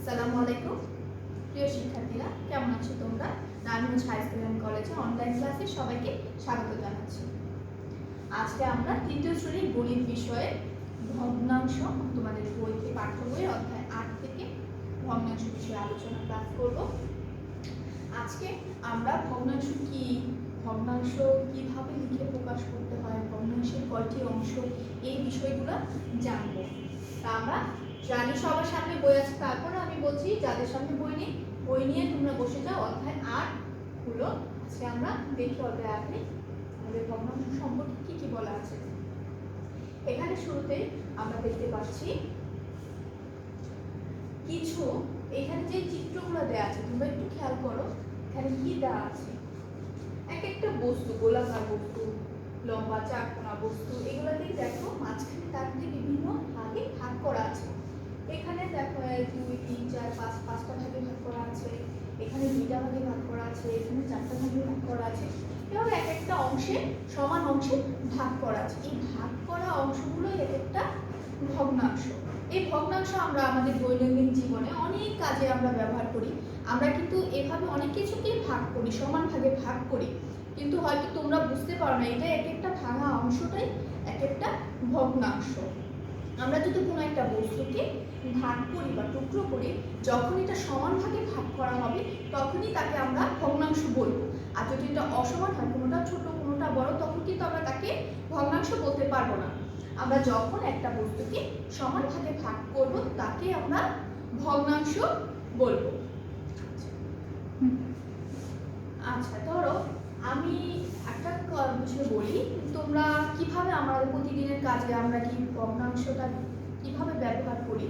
আসসালামু আলাইকুম প্রিয় শিক্ষার্থীরা, কেমন আছো তোমরা? নারায়ণগঞ্জ হাই স্কুল অ্যান্ড কলেজে অনলাইন ক্লাসে সবাইকে স্বাগত জানাচ্ছি। আজকে আমরা তৃতীয় শ্রেণীর গণিত বিষয়ে ভগ্নাংশ তোমাদের বইতে পাঠ্য বইয়ের অধ্যায় 8 থেকে ভগ্নাংশ বিষয়ে আলোচনা ক্লাস করব। আজকে আমরা ভগ্নাংশ কি, ভগ্নাংশ কিভাবে লিখে প্রকাশ করতে হয়, ভগ্নাংশের কয়টি অংশ, এই বিষয়গুলো জানবো। তা আমরা জানি সবার সামনে বই আছে, তারপরে আমি বলছি যাদের সামনে বই নেই বই নিয়ে তোমরা বসে যাও। অধ্যায় 8 হলো আজকে আমরা দেখি অধ্যায় 8 আমাদের ভগ্নাংশ সম্পর্কে কি কি বলা আছে। এখানে শুরুতে আমরা দেখতে পাচ্ছি কিছু, এখানে যে চিত্রগুলো দেওয়া আছে তোমরা একটু খেয়াল করো। এখানে কি দেওয়া আছে? এক একটা বস্তু, গোলাকার বস্তু, লম্বা চারকোনা বস্তু, এগুলোতে দেখো মাঝখানে তার বিভিন্ন ভাগে ভাগ করা আছে। এখানে দেখো 1 2 3 4 5 পাঁচটা ভাগে ভাগ করা আছে, এখানে 2টা ভাগে ভাগ করা আছে, এখানে 4টা ভাগে ভাগ করা আছে। এভাবে এক একটা অংশে সমান অংশে ভাগ করা আছে। এই ভাগ করা অংশগুলোই এক একটা ভগ্নাংশ। এই ভগ্নাংশ আমরা আমাদের দৈনন্দিন জীবনে অনেক কাজে আমরা ব্যবহার করি। আমরা কিন্তু এভাবে অনেক কিছুকে ভাগ করি, সমান ভাগে ভাগ করি, কিন্তু হয়তো তোমরা বুঝতে পারো না এটা এক একটা ভাঙা অংশটাই এক একটা ভগ্নাংশ। আমরা যদি কোনো একটা বস্তুকে ভাগ করি বা টুকরো করি, যখন এটা সমান ভাগে ভাগ করা হবে তখনই তাকে আমরা ভগ্নাংশ বলবো। আর যদি এটা অসমান হয়, কোনোটা ছোট কোনোটা বড়, তখন কিন্তু আমরা তাকে ভগ্নাংশ বলতে পারবো না। আমরা যখন একটা বস্তুকে সমান ভাগে ভাগ করব তাকে আমরা ভগ্নাংশ বলবো। আচ্ছা, ধরো আমি একটা বিষয় বলি, তোমরা কিভাবে আমাদের প্রতিদিনের কাজে আমরা কি ভগ্নাংশটা কিভাবে ব্যবহার করি,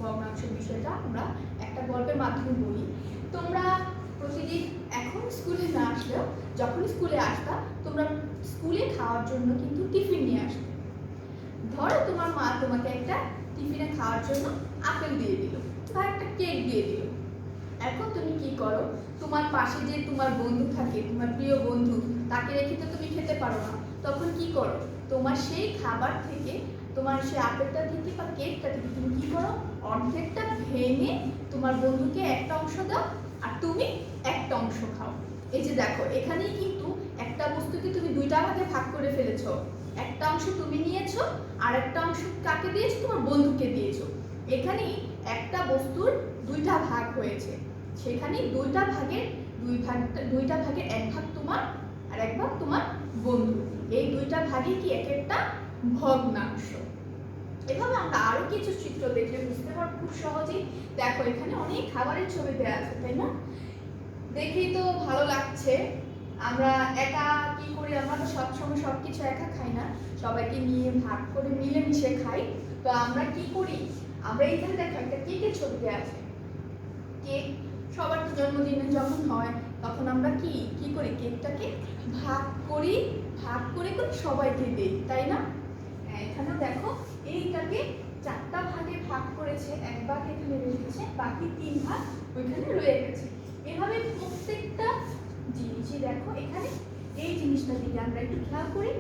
ভগ্নাংশ বিষয়টা আমরা একটা গল্পের মাধ্যমে বলি। তোমরা প্রতিদিন এখন স্কুলে না আসলেও যখন স্কুলে আসতা, তোমরা স্কুলে খাওয়ার জন্য কিন্তু টিফিন নিয়ে আসতে। ধরো তোমার মা তোমাকে একটা টিফিনে খাওয়ার জন্য আপেল দিয়ে দিল বা একটা কেক দিয়ে দিল। এখন তুমি কি করো? তোমার পাশে যে তোমার বন্ধু থাকে, তোমার প্রিয় বন্ধু, তাকে রেখে তো তুমি খেতে পারো না। তখন কি করো? তোমার সেই খাবার থেকে, তোমার সেই আপেলটা থেকে বা কেকটা থেকে তুমি কি করো? অর্ধেকটা ভেঙে তোমার বন্ধুকে একটা অংশ দাও আর তুমি একটা অংশ খাও। এই যে দেখো, এখানেই কিন্তু একটা বস্তুকে তুমি 2টা ভাগে ভাগ করে ফেলেছো। একটা অংশ তুমি নিয়েছো আর একটা অংশ কাকে দিয়েছো? তোমার বন্ধুকে দিয়েছো। এখানেই একটা বস্তুর 2টা ভাগ হয়েছে, সেখানে 2টা ভাগের 2টা ভাগের 1 ভাগ তোমার আর 1 ভাগ তোমার বন্ধু। এই 2টা ভাগে কি এক একটা ভগ্নাংশ। এভাবে আমরা আরো কিছু চিত্র দেখলে বুঝতে পারবো খুব সহজেই। দেখো এখানে অনেক খাবারের ছবি দেওয়া আছে, তাই না? দেখেই তো ভালো লাগছে। আমরা একা কি করি? আমরা তো সবসময় সবকিছু একা খাই না, সবাইকে নিয়ে ভাগ করে মিলেমিশে খাই। তো আমরা কি করি? আমরা এখানে দেখো একটা কেকের ছবি দেওয়া আছে। কেক সবার তো জন্মদিনে যখন হয় তখন আমরা কি কি করি? কেকটাকে ভাগ করি, ভাগ করে করে সবাইকে দিই, তাই না? এখানে দেখো এইটাকে 4টা ভাগে ভাগ করেছে, 1 ভাগ এখানে রেখেছে, বাকি 3 ভাগ ওইখানে রয়ে গেছে। এভাবে প্রত্যেকটা জিনিসই দেখো, এখানে এই জিনিসটা দিকে আমরা একটু খেয়াল করি।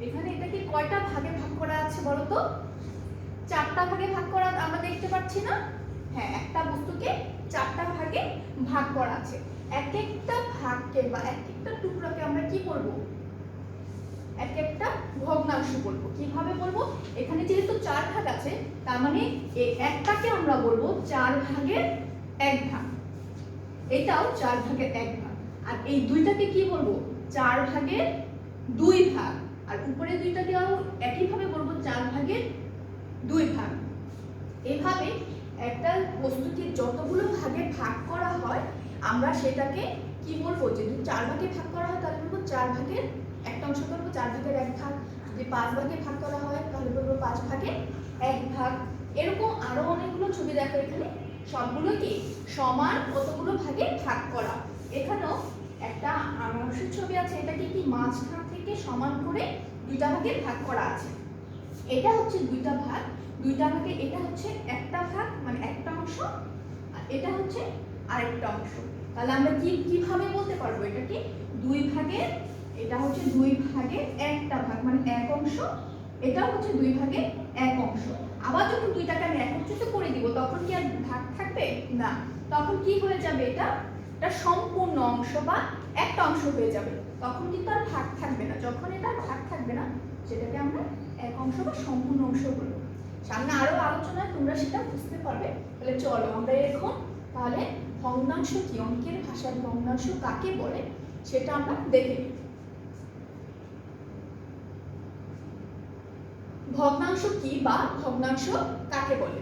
এখানে এটাকে কয়টা ভাগে ভাগ করা আছে বলো তো? 4টা ভাগে ভাগ করা আমরা দেখতে পাচ্ছি না? হ্যাঁ, একটা বস্তুকে 4টা ভাগে ভাগ করা আছে। এক একটা ভাগকে বা এক একটা টুকরোকে আমরা কি বলবো? এক একটা ভগ্নাংশ বলবো। কিভাবে বলবো? এখানে যেহেতু 4 ভাগ আছে, তার মানে এই একটাকে আমরা বলবো 4 ভাগের 1 ভাগ। এটাও 4 ভাগের 1 ভাগ। আর এই 2টাকে কি বলবো? 4 ভাগের 2 ভাগ। আর উপরে 2টাকেও একইভাবে বলবো 4 ভাগের 2 ভাগ। এভাবে একটা বস্তুকে যতগুলো ভাগে ভাগ করা হয় আমরা সেটাকে কি বলবো? যদি 4 ভাগে ভাগ করা হয় তাহলে বলবো 4 ভাগের একটা অংশ করবো 4 ভাগের 1 ভাগ। যদি 5 ভাগে ভাগ করা হয় তাহলে বলবো 5 ভাগের 1 ভাগ। এরকম আরো অনেকগুলো ছবি দেখো, এখানে সবগুলো কি সমান কতগুলো ভাগে ভাগ করা। এখানেও একটা আনারসের ছবি আছে, এটাকে কি মাঝখান থেকে সমান করে 2টা ভাগে ভাগ করা আছে। এটা হচ্ছে 2টা ভাগ, 2টা ভাগে এটা হচ্ছে একটা ভাগ মানে একটা অংশ, আর এটা হচ্ছে আরেকটা অংশ। তাহলে আমরা কিভাবে বলতে পারবো এটাকে? 2 ভাগের, এটা হচ্ছে 2 ভাগের একটা ভাগ মানে 1 অংশ, এটাও হচ্ছে 2 ভাগের 1 অংশ। আবার যখন 2টাকে আমি একত্রিত করে দিব তখন কি আর ভাগ থাকবে? যাবে না, তখন কি হয়ে যাবে, এটা সম্পূর্ণ অংশ বা একটা অংশ হয়ে যাবে, তখন কিন্তু আর ভাগ থাকবে না। যখন এটা ভাগ থাকবে না সেটাকে আমরা এক অংশ বা সম্পূর্ণ অংশ বলবো। সামনে আরো আলোচনায় তোমরা সেটা বুঝতে পারবে। তাহলে চলো আমরা এখন তাহলে ভগ্নাংশ কি, অঙ্কের ভাষায় ভগ্নাংশ কাকে বলে সেটা আমরা দেখে নিই। ভগ্নাংশ কি বা ভগ্নাংশ কাকে বলে?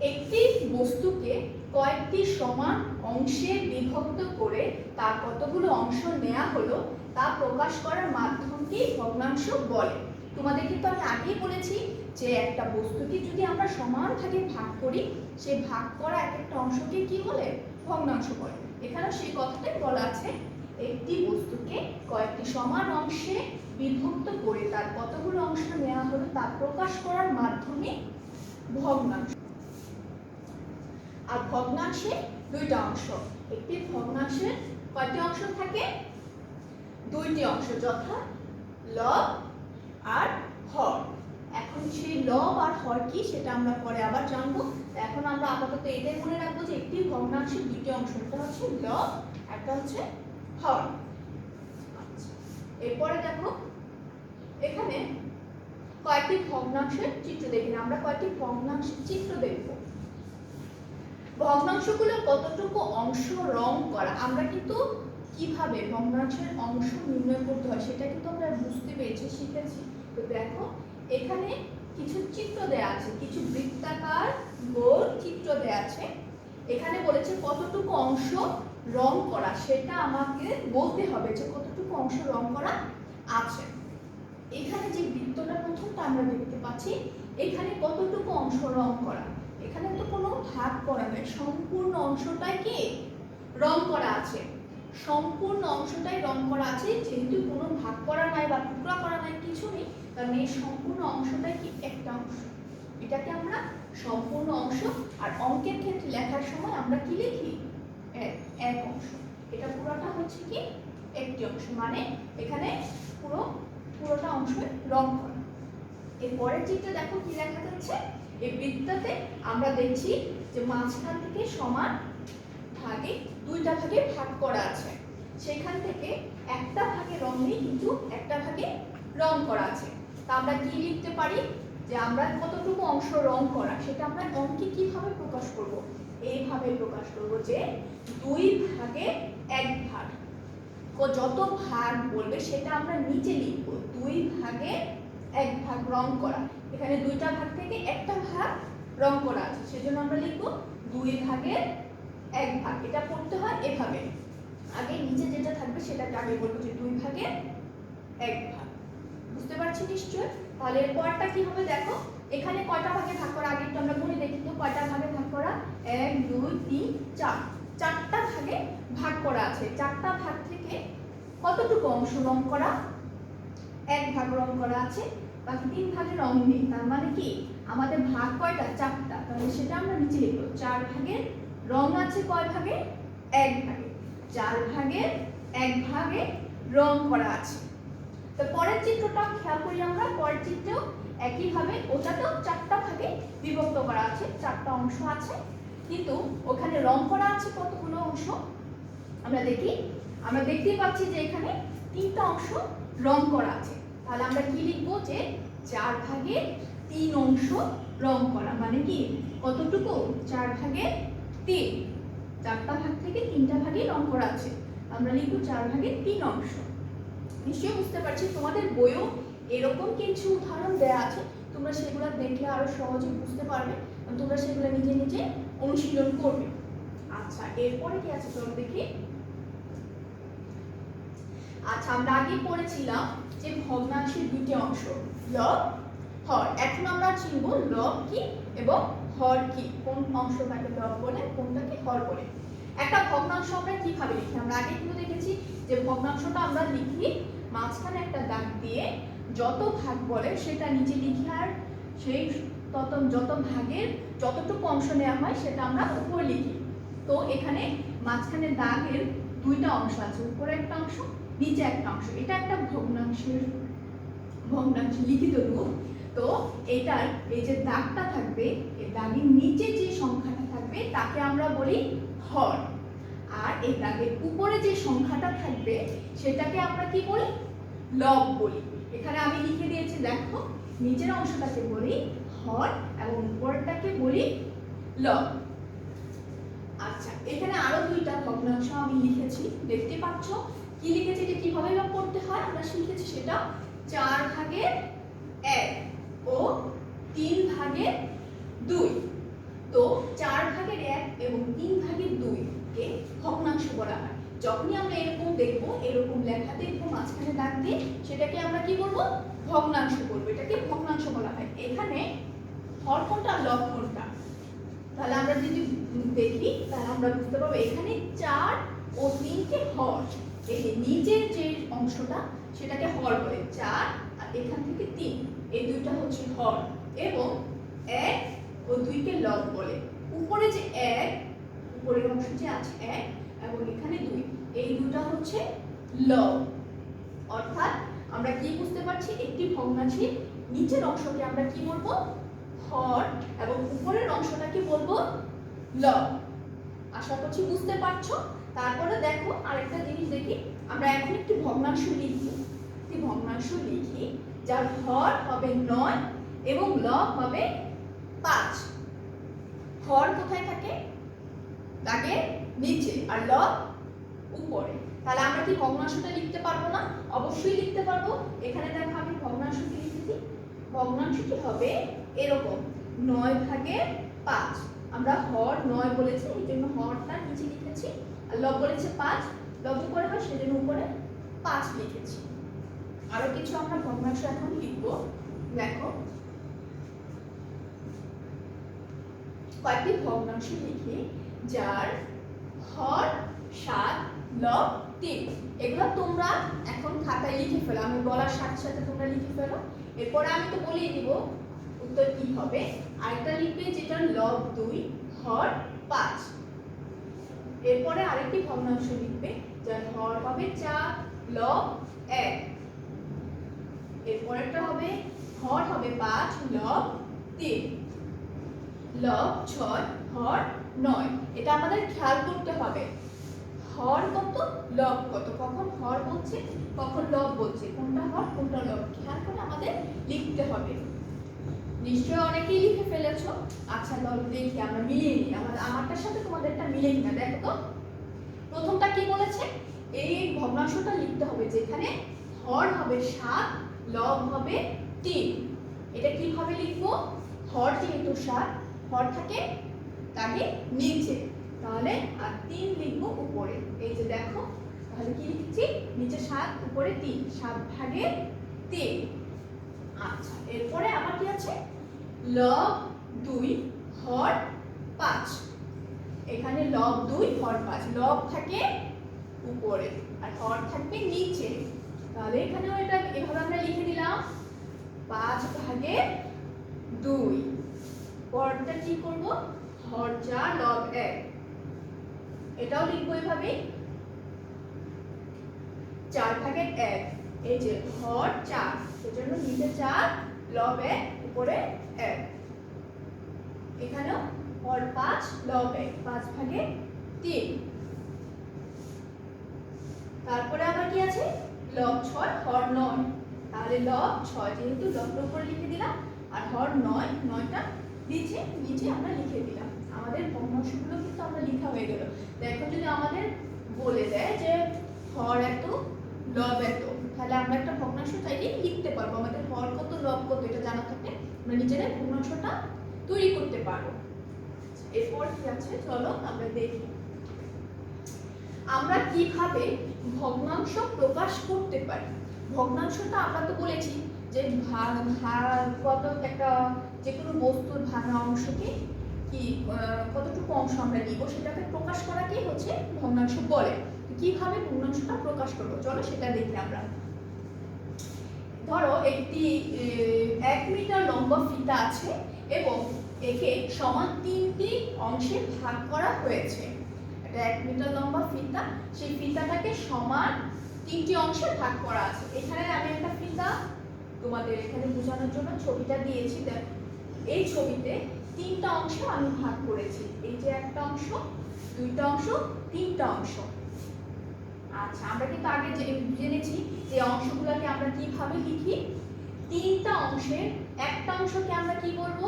একটি বস্তুকে কয়েকটি সমান অংশে বিভক্ত করে তার কতগুলো অংশ নেওয়া হলো তা প্রকাশ করার মাধ্যমকে ভগ্নাংশ বলে। তোমাদের কিন্তু আমি আগেই বলেছি যে একটা বস্তুকে যদি আমরা সমান ভাগে ভাগ করি, সেই ভাগ করা এক একটা অংশকে কি বলে, ভগ্নাংশ বলে। এখানে সেই কথাটাই বলা আছে, একটি বস্তুকে কয়েকটি সমান অংশে বিভক্ত করে তার কতগুলো অংশ নেওয়া হলো তা প্রকাশ করার মাধ্যমে ভগ্নাংশ। আর ভগ্নাংশে দুইটা অংশ, একটি ভগ্নাংশের কয়টি অংশ থাকে, দুইটি অংশ, যথা লব আর হর। এখন সেই লব আর হর কি সেটা আমরা পরে আবার জানবো। এখন আমরা আপাতত এটাই মনে রাখবো যে একটি ভগ্নাংশের দুইটি অংশ, একটা হচ্ছে লব, একটা হচ্ছে হর। এরপরে দেখো এখানে কয়েকটি ভগ্নাংশের চিত্র দেখি, আমরা কয়েকটি ভগ্নাংশের চিত্র দেখবো। ভগ্নাংশগুলো কতটুকু অংশ রং করা, আমরা কিন্তু কিভাবে ভগ্নাংশের অংশ নির্ণয় করতে হয় সেটা কিন্তু আমরা বুঝতে পেরেছি, শিখেছি। তো দেখো এখানে কিছু চিত্র দেয়া আছে, কিছু বৃত্তাকার গোল চিত্র দেয়া আছে। এখানে বলেছে কতটুকু অংশ রং করা, সেটা আমাকে বলতে হবে যে কতটুকু অংশ রং করা আছে। এখানে যে বৃত্তটা প্রথমটা আমরা দেখতে পাচ্ছি, এখানে কতটুকু অংশ রং করা, এখানে তো কোনো ভাগ করা নেই, সম্পূর্ণ অংশটাই কি রং করা আছে, সম্পূর্ণ অংশটাই রং করা আছে। যেহেতু কোনো ভাগ করা নাই বা টুকরা করা নাই, কিছু নেই, কারণ এই সম্পূর্ণ অংশটাই কি একটা অংশ, এটাকে আমরা সম্পূর্ণ অংশ। আর অঙ্কের ক্ষেত্রে লেখার সময় আমরা কি লিখি, এক অংশ। এটা পুরোটা হচ্ছে কি একটি অংশ, মানে এখানে পুরোটা অংশ রং করা। এর পরের চিত্রে দেখো কি লেখা যাচ্ছে, এই বৃত্ততে আমরা দেখছি যে মাঝখান থেকে সমান ভাগে দুইটা ভাগে ভাগ করা আছে, সেখান থেকে একটা ভাগে রং নেই কিন্তু একটা ভাগে রং করা আছে। তা আমরা কি লিখতে পারি, যে আমরা কতটুকু অংশ রং করা সেটা আমরা অঙ্কে কিভাবে প্রকাশ করব, এইভাবে প্রকাশ করব যে 2 ভাগে 1 ভাগ। যত ভাগ বলবে সেটা আমরা নিচে লিখব, 2 ভাগে 1 ভাগ রং করা। এখানে দুইটা ভাগ থেকে একটা ভাগ রং করা আছে, সেজন্য আমরা লিখব 2 ভাগে 1 ভাগ। এটা পড়তে হয় এভাবে, আগে নিচে যেটা থাকবে সেটাকে আগে বলবো যে 2 ভাগে 1 ভাগ। বুঝতে পারছি নিশ্চয়? তাহলে এর পরটা কি হবে দেখো, এখানে কয়টা ভাগে ভাগ করা, আগে একটু আমরা গুনে দেখি তো কয়টা ভাগে ভাগ করা, 1 2 3 4, চারটা ভাগে ভাগ করা আছে। চারটা ভাগ থেকে কতটুকু অংশ রং করা, 1 ভাগ রং করা আছে, বাকি 3 ভাগে রং নেই। তার মানে কি আমাদের ভাগ কয়টা, চারটা, তাহলে সেটা আমরা নিচে লিখব 4 ভাগের রং আছে কয় ভাগে, 1 ভাগে। 4 ভাগের 1 ভাগে রং করা আছে। তো পরের চিত্রটা খেয়াল করি আমরা, পরের চিত্রেও একইভাবে, ওটাতেও চারটা ভাগে বিভক্ত করা আছে, চারটা অংশ আছে, কিন্তু ওখানে রং করা আছে কতগুলো অংশ আমরা দেখি। আমরা দেখতে পাচ্ছি যে এখানে 3টা অংশ রং করা আছে। তাহলে আমরা কি লিখবো, যে 4 ভাগে 3 অংশ রং করা, মানে কি কতটুকু, 4 ভাগে 3, চারটা ভাগ থেকে 3টা ভাগে রং করা আছে, আমরা লিখবো 4 ভাগে 3 অংশ। নিশ্চয়ই বুঝতে পারছি, তোমাদের বইও এরকম কিছু উদাহরণ দেয়া আছে, তোমরা সেগুলো দেখলে আরো সহজে বুঝতে পারবে, তোমরা সেগুলো নিজে নিজে অনুশীলন করবে। আচ্ছা এরপরে কি আছে চলো দেখি। আচ্ছা আমরা আগে পড়েছিলাম যে ভগ্নাংশের দুটি অংশ, লব হর। এখন আমরা চিনব লব কি এবং হর কি, কোন অংশটাকে লব বলে কোনটাকে হর বলে। একটা ভগ্নাংশ আমরা কিভাবে লিখি, আমরা আগে কিন্তু দেখেছি যে ভগ্নাংশটা আমরা লিখি মাঝখানে একটা দাগ দিয়ে, যত ভাগ বলে সেটা নিচে লিখি, আর সেই যত ভাগের যতটুকু অংশ নেওয়া হয় সেটা আমরা উপরে লিখি। তো এখানে মাঝখানে দাগের 2টা অংশ আছে, উপরে একটা অংশ নিচে একটা অংশ, এটা একটা ভগ্নাংশ লিখিত রূপ। তো তো এইটার এই যে দাগটা থাকবে, এই দাগের নিচে যে সংখ্যাটা থাকবে তাকে আমরা বলি হর, আর এই দাগের উপরে যে সংখ্যাটা থাকবে সেটাকে আমরা কি বলি? লব বলি। এখানে আমি লিখে দিয়েছি, দেখো নিচের অংশটাকে বলি হর এবং উপরটাকে বলি লব। আচ্ছা, এখানে আরো দুইটা ভগ্নাংশ আমি লিখেছি, দেখতে পাচ্ছ কি লিখেছি, এটা কিভাবে লব করতে হয় আমরা শিখেছি সেটা। 4 ভাগের 1 ও 3 ভাগের 2। তো 4 ভাগের 1 এবং 3 ভাগের 2 কে ভগ্নাংশ বলা হয়। যখনই আমরা এরকম দেখব, এরকম লেখা দেখবো মাঝখানে দাগ দিয়ে, সেটাকে আমরা কি বলবো? ভগ্নাংশ বলবো। এটাকে ভগ্নাংশ বলা হয়। এখানে হর কোনটা লব কোনটা, তাহলে আমরা যদি দেখি তাহলে আমরা বুঝতে পারবো এখানে 4 ও 3 কে হর, এই যে নিচের যে অংশটা সেটাকে হর বলে, 4 আর এখান থেকে 3, এই দুইটা হচ্ছে হর, এবং 1 ও 2 কে লব বলে। উপরে যে 1, উপরের অংশ যে আছে 1 এবং এখানে 2, এই দুটো হচ্ছে লব। অর্থাৎ আমরা কি বুঝতে পারছি, একটি ভগ্নাংশের নিচের অংশকে আমরা কি বলবো? হর, এবং উপরের অংশটাকে বলবো লব। আশা করছি বুঝতে পারছো। তারপরে দেখো আরেকটা জিনিস দেখি, আমরা এখন একটি ভগ্নাংশ লিখি, একটি ভগ্নাংশ লিখি যার হর হবে 9 এবং লব হবে 5। হর কোথায় থাকে? দাগের নিচে, আর লব উপরে। তাহলে আমরা কি ভগ্নাংশটা লিখতে পারবো না? অবশ্যই লিখতে পারবো। এখানে দেখো আমি ভগ্নাংশটি লিখেছি, ভগ্নাংশটি হবে এরকম 9 ভাগের 5। আমরা হর 9 বলেছি, এই জন্য হরটা নিচে লিখেছি, আর লব বলেছে 5, লব উপরে হয় সেজন্য উপরে 5 লিখেছি। আরো কিছু আমরা ভগ্নাংশ এখন লিখবো। দেখো কয়েকটি ভগ্নাংশ লিখি যার হর 7, লব 3। এগুলো তোমরা এখন খাতায় লিখে ফেলো, আমি বলার সাথে সাথে তোমরা লিখে ফেলো। এরপরে আমি তো বলেই দিব উত্তর কি হবে। আরেকটা লিখবে যেটা লব 2, হর 5। এরপরে আরেকটি ভগ্নাংশ লিখবে যার হর হবে 4, লব 1। এরপরেরটা হবে হর হবে 5, লব 3, লব 6, হর 9। এটা আমাদের খেয়াল করতে হবে, হর কত লব কত, কখন হর বলছে কখন লব বলছে, কোনটা হর কোনটা লব খেয়াল করে আমাদের লিখতে হবে। নিশ্চয়ই অনেকেই লিখে ফেলেছো। আচ্ছা লব দেখি আমরা মিলিয়ে নিই, আমারটার সাথে তোমাদেরটা মিলে কিনা দেখো তো। প্রথমটা কি বলেছে, এই ভগ্নাংশটা লিখতে হবে যেখানে হর হবে 7, লব হবে 3। এটা কিভাবে লিখবো? হর যেহেতু 7, হর থাকে তাকে নিচে, তাহলে আর 3 লিখবো উপরে। এই যে দেখো, তাহলে কি লিখছি, নিচে 7 উপরে 3, 7 ভাগের 3। আচ্ছা, এরপরে আবার কি আছে, লব 2, হর 5। এখানে লব 2, হর 5, লব থাকে উপরে আর হর থাকবে নিচে, তাহলে এখানেও এটা এভাবে আমরা লিখে দিলাম 5 ভাগের 2। পরটা কি করব, হর 4, লব 1। এটাও লিখবো এভাবে 4 ভাগের 1। এই যে হর 4, সেজন্য নিচে 4, লব 1, উপরে 1। এখানেও হর 5, লব 1, 5 ভাগের 3। তারপরে আবার কি আছে, লব 6, হর 9। তাহলে লব 6 যেহেতু লবের উপরে লিখে দিলাম, আর হর 9, 9টা নিচে নিচে আমরা লিখে দিলাম। আমাদের ভগ্নাংশগুলো কিন্তু আমরা লেখা হয়ে গেল। দেখো যদি আমাদের বলে দেয় যে হর এত, লব এত, তাহলে আমরা একটা ভগ্নাংশ চাইলেই লিখতে পারবো। আমাদের হর কত লব কত এটা জানা থাকলে আমরা নিজেরাই ভগ্নাংশটা তৈরি করতে পারবো। এরপর কি আছে চলো আমরা দেখি, আমরা কিভাবে ভগ্নাংশ প্রকাশ করতে পারি। ভগ্নাংশটা আমরা তো বলেছি যে কত একটা যে কোনো বস্তুর ভাঙা অংশকে কি কতটুকু অংশ আমরা নিব সেটাকে প্রকাশ করাকেই হচ্ছে ভগ্নাংশ বলে। কিভাবে ভগ্নাংশটা প্রকাশ করব চলো সেটা দেখি আমরা। ধরো একটি 1 মিটার লম্বা ফিতা আছে এবং একে সমান 3টি অংশে ভাগ করা হয়েছে। এটা 1 মিটার লম্বা ফিতা, সেই ফিতাটাকে সমান 3টি অংশে ভাগ করা আছে। এখানে আমি একটা ফিতা তোমাদের এখানে বোঝানোর জন্য ছবিটা দিয়েছি। দেখো এই ছবিতে তিনটা অংশ আমি ভাগ করেছি, এই যে একটা অংশ, দুইটা অংশ, তিনটা অংশ। আচ্ছা আমরা কিন্তু আগে জেনেছি যে অংশগুলোকে আমরা কিভাবে লিখি। তিনটা অংশের একটা অংশকে আমরা কি বলবো,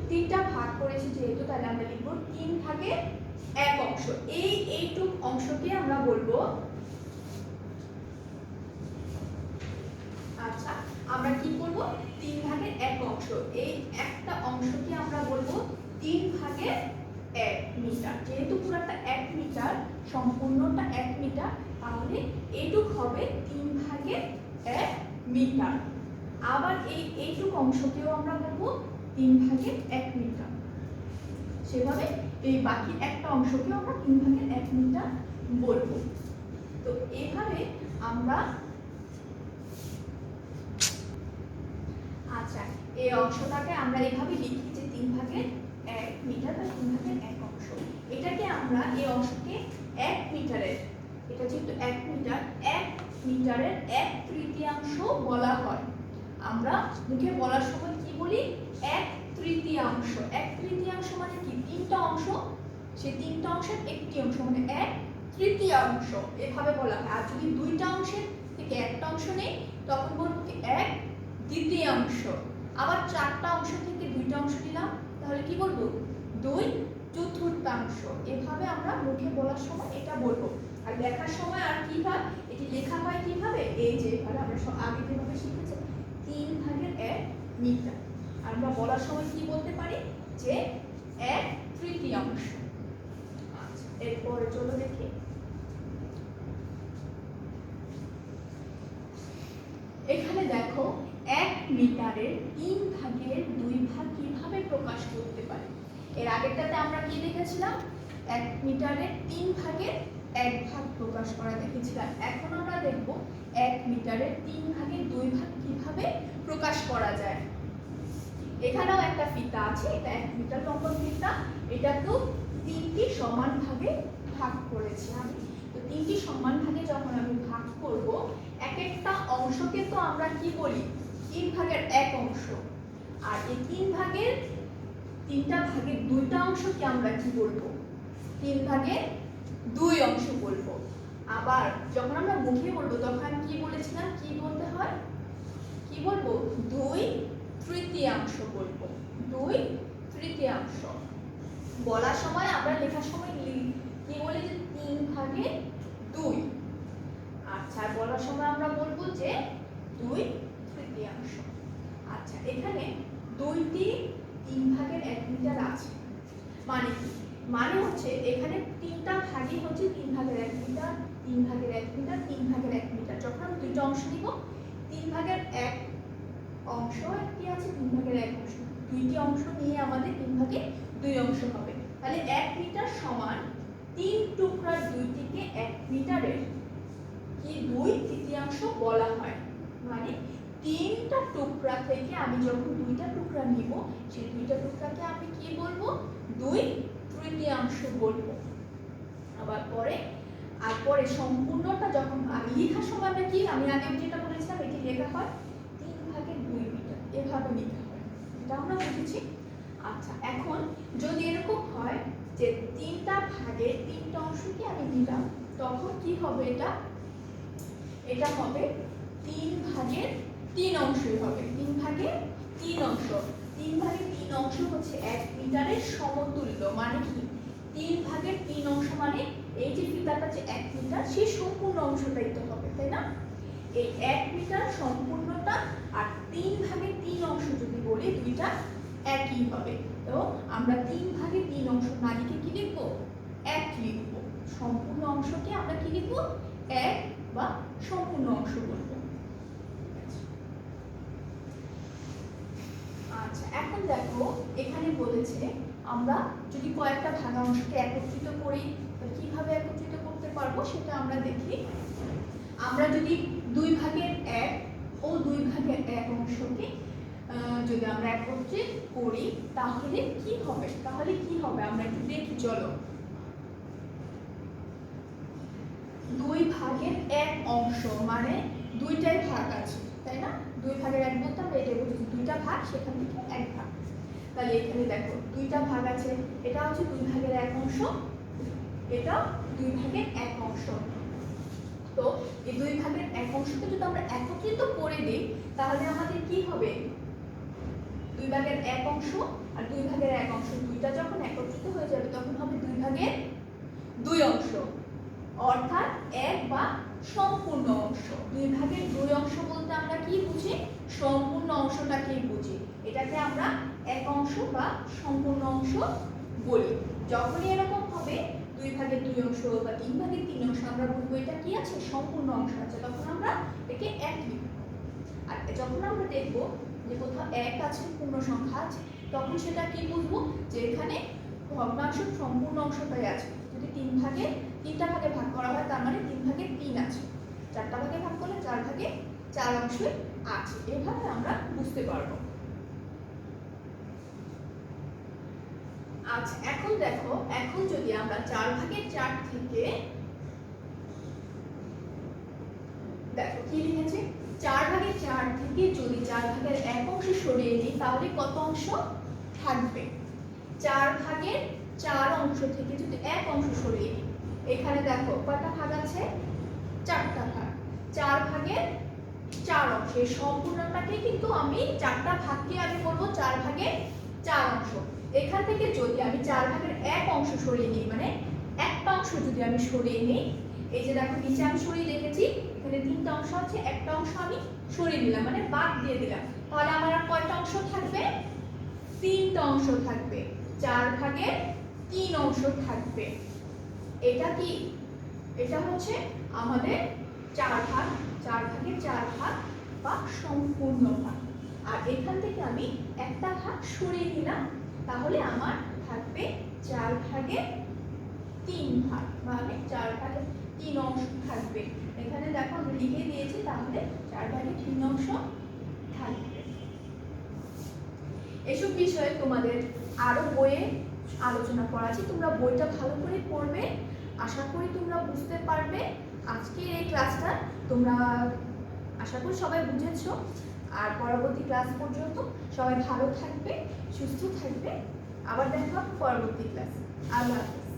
তিনটা ভাগ করেছি যেহেতু, তাহলে আমরা লিখবো 3 ভাগে 1 অংশ। এইটুক অংশকে আমরা বলবো, আচ্ছা আমরা কি বলবো, 3 ভাগের 1 অংশ। এই একটা অংশকে আমরা বলবো 3 ভাগের 1 মিটার। যেহেতু পুরোটা 1 মিটার, সম্পূর্ণটা 1 মিটার, তাহলে এইটুক হবে 3 ভাগের 1 মিটার। আবার এইটুক অংশকেও আমরা বলবো 3 ভাগের 1 মিটার। সেভাবে এই বাকি একটা অংশকেও আমরা 3 ভাগের 1 মিটার বলবো। তো এভাবে আমরা, আচ্ছা এই অংশটাকে আমরা এইভাবে লিখি যে 3 ভাগের 1 মিটার বা 3 ভাগের 1 অংশ। এটাকে আমরা এই অংশকে 1 মিটারের, এটা যেহেতু 1 মিটার, 1 মিটারের 1/3 বলা হয়। আমরা মুখে বলার সময় কি বলি, 1/3। 1/3 মানে কি, তিনটা অংশ, সেই তিনটা অংশের একটি অংশ মানে 1/3 এভাবে বলা হয়। আর যদি দুইটা অংশের থেকে একটা অংশ নেই তখন বলবো কি 1/2। আবার চারটা অংশ থেকে দুইটা অংশ নিলাম তাহলে কি বলবো, 2/4। এভাবে আমরা মুখে বলার সময় এটা বলবো। আর লেখার সময় আর কি হয়, এটি লেখা হয় কিভাবে, এই যে এভাবে আমরা আগে যেভাবে শিখেছি 3 ভাগের 1 মিটার। আর আমরা বলার সময় কি বলতে পারি যে 1/3। আচ্ছা এরপরে চলো দেখি, এখানে দেখো 1 মিটারের 3 ভাগের 2 ভাগ কিভাবে প্রকাশ করতে পারি। এর আগেরটাতে আমরা কি দেখেছিলাম, 1 মিটারের 3 ভাগের 1 ভাগ প্রকাশ করা দেখেছিলাম। এখন আমরা দেখব 1 মিটারের 3 ভাগের 2 ভাগ কিভাবে প্রকাশ করা যায়। এখানেও একটা ফিতা আছে, এটা 1 মিটার লম্বা ফিতা, এটাকেও 3টি সমান ভাগে ভাগ করেছি আমি। তো 3টি সমান ভাগে যখন আমি ভাগ করব, এক একটা অংশকে তো আমরা কি বলি, 3 ভাগের 1 অংশ। আর এই 3টা ভাগের 2টা অংশকে আমরা কি বলবো, 3 ভাগের 2 অংশ বলবো। আবার যখন আমরা মুখে বলবো তখন কি বলেছিলাম, কি বলতে হয়, কি বলবো, 2/3 বলবো। 2/3 বলার সময়, আমরা লেখার সময় কি বলি যে 3 ভাগের 2। আচ্ছা বলার সময় আমরা বলবো যে 2/3। আচ্ছা এখানে 2টি 3 ভাগের 1 মিটার আছে, মানে কি, মানে হচ্ছে এখানে 3টা ভাগই হচ্ছে 3 ভাগের 1 মিটার, 3 ভাগের 1 মিটার, 3 ভাগের 1 মিটার। যখন আমি দুইটা অংশ নিব, 3 ভাগের 1 অংশ একটি আছে, 3 ভাগের 1 অংশ, দুইটি অংশ নিয়ে আমাদের 3 ভাগের 2 অংশ হবে। তাহলে 1 মিটার সমান 3 টুকরার 2টিকে 1 মিটারের কি 2/3 বলা হয়। মানে 3টা টুকরা থেকে আমি যখন 2টা টুকরা নিব, সেই 2টা টুকরাকে আমি কি বলবো, 2/3 বলবো। আবার পরে সম্পূর্ণটা যখন আমি লেখার সময় কি, আমি আগে যেটা বলেছিলাম এটি লেখা হয় 3 ভাগের 2 মিটার, এভাবে লেখা হয়, এটা আমরা বুঝেছি। আচ্ছা এখন যদি এরকম হয় যে 3টা ভাগের 3টা অংশকে আমি দিলাম, তখন কি হবে, এটা হবে 3 ভাগের 3 অংশই হবে। 3 ভাগের 3 অংশ, 3 ভাগের 3 অংশ হচ্ছে 1 মিটারের সমতুল্য। মানে কি, 3 ভাগের 3 অংশ মানে এই যে ফিতাটা যে 1 মিটার, সেই সম্পূর্ণ অংশটাই তো হবে, তাই না। এই 1 মিটার সম্পূর্ণটা আর 3 ভাগের 3 অংশ যদি বলি, দুইটা একই হবে। তো আমরা 3 ভাগের 3 অংশ না লিখে কি লিখবো, 1 লিখবো। সম্পূর্ণ অংশকে আমরা কি লিখবো, 1 বা সম্পূর্ণ অংশ বলবো। আচ্ছা এখন দেখো এখানে বলেছে আমরা যদি কয়েকটা ভাগাংশকে একত্রিত করি, কিভাবে একত্রিত করতে পারবো সেটা আমরা দেখি। আমরা যদি 2 ভাগের 1 ও 2 ভাগের 1 অংশকে যদি আমরা একত্রিত করি তাহলে কি হবে, আমরা একটু দেখি চলো। 2 ভাগের 1 অংশ মানে দুইটাই ভাগ আছে, তাই না। 2 ভাগের 1 বলতে আমরা এটা বুঝি দুইটা ভাগ, সেখান থেকে 1 ভাগ। তাহলে এখানে দেখো দুইটা ভাগ আছে, এটা হচ্ছে 2 ভাগের 1 অংশ, এটা 2 ভাগের 1 অংশ। তো এই 2 ভাগের 1 অংশকে যদি আমরা একত্রিত করে দিই তাহলে আমাদের কি হবে? 2 ভাগের 1 অংশ আর 2 ভাগের 1 অংশ দুইটা যখন একত্রিত হয়ে যাবে তখন হবে 2 ভাগের 2 অংশ, অর্থাৎ 1 বা সম্পূর্ণ অংশ। 2 ভাগের 2 অংশ বলতে আমরা কি বুঝি? সম্পূর্ণ অংশটাকেই বুঝি। এটাকে আমরা 1 অংশ বা সম্পূর্ণ অংশ বলি। যখনই এরকম হবে 2 ভাগের 2 অংশ বা 3 ভাগের 3 অংশ, আমরা বুঝবো এটা কি আছে? সম্পূর্ণ অংশ আছে, তখন আমরা একে 1 লিখব। আর যখন আমরা দেখব যে কোথাও 1 আছে, পূর্ণ সংখ্যা আছে, তখন সেটা কি বুঝবো? যে এখানে ভগ্নাংশ সম্পূর্ণ অংশটাই আছে। যদি 3টা ভাগে ভাগ করা হয় তার মানে 3 ভাগে 3 আছে, 4টা ভাগে ভাগ করলে 4 ভাগে 4 অংশই আছে। এভাবে আমরা বুঝতে পারবো। আচ্ছা, এখন দেখো, এখন যদি আমরা 4 ভাগের 4 থেকে, দেখো কি লিখেছে, 4 ভাগের 4 থেকে যদি 4 ভাগের 1 অংশ সরিয়ে নিই তাহলে কত অংশ থাকবে? 4 ভাগের 4 অংশ থেকে যদি 1 অংশ সরিয়ে নিই, এখানে দেখো কয়টা ভাগ আছে? 4টা ভাগ। 4 ভাগের 4 অংশ, এই সম্পূর্ণটাকে কিন্তু আমি 4টা ভাগকে আমি বলবো 4 ভাগের 4 অংশ। এখান থেকে যদি আমি 4 ভাগের 1 অংশ সরিয়ে নিই, মানে একটা অংশ যদি আমি সরিয়ে নিই, এই যে দেখো নিচে আমি সরিয়ে রেখেছি, এখানে 3টা অংশ আছে, একটা অংশ আমি সরিয়ে দিলাম মানে বাদ দিয়ে দিলাম, তাহলে আমার আর কয়টা অংশ থাকবে? 3টা অংশ থাকবে। 4 ভাগের 3 অংশ থাকবে। এটা কি? এটা হচ্ছে আমাদের 4 ভাগ, 4 ভাগের 4 ভাগ বা সম্পূর্ণ ভাগ। আর এখান থেকে আমি একটা ভাগ সরিয়ে দিলাম, তাহলে আমার থাকবে 4 ভাগের 3 ভাগ, মানে 4 ভাগের 3 অংশ থাকবে। এখানে দেখো আমি লিখে দিয়েছি, তাহলে 4 ভাগের 3 অংশ থাকবে। এসব বিষয়ে তোমাদের আরো বইয়ে আলোচনা করা আছে, তোমরা বইটা ভালো করে পড়বে, আশা করি তোমরা বুঝতে পারবে। আজকের এই ক্লাসটা তোমরা আশা করি সবাই বুঝেছো। আর পরবর্তী ক্লাস পর্যন্ত সবাই ভালো থাকবে, সুস্থ থাকবে। আবার দেখা হবে পরবর্তী ক্লাসে। আল্লাহ হাফেজ।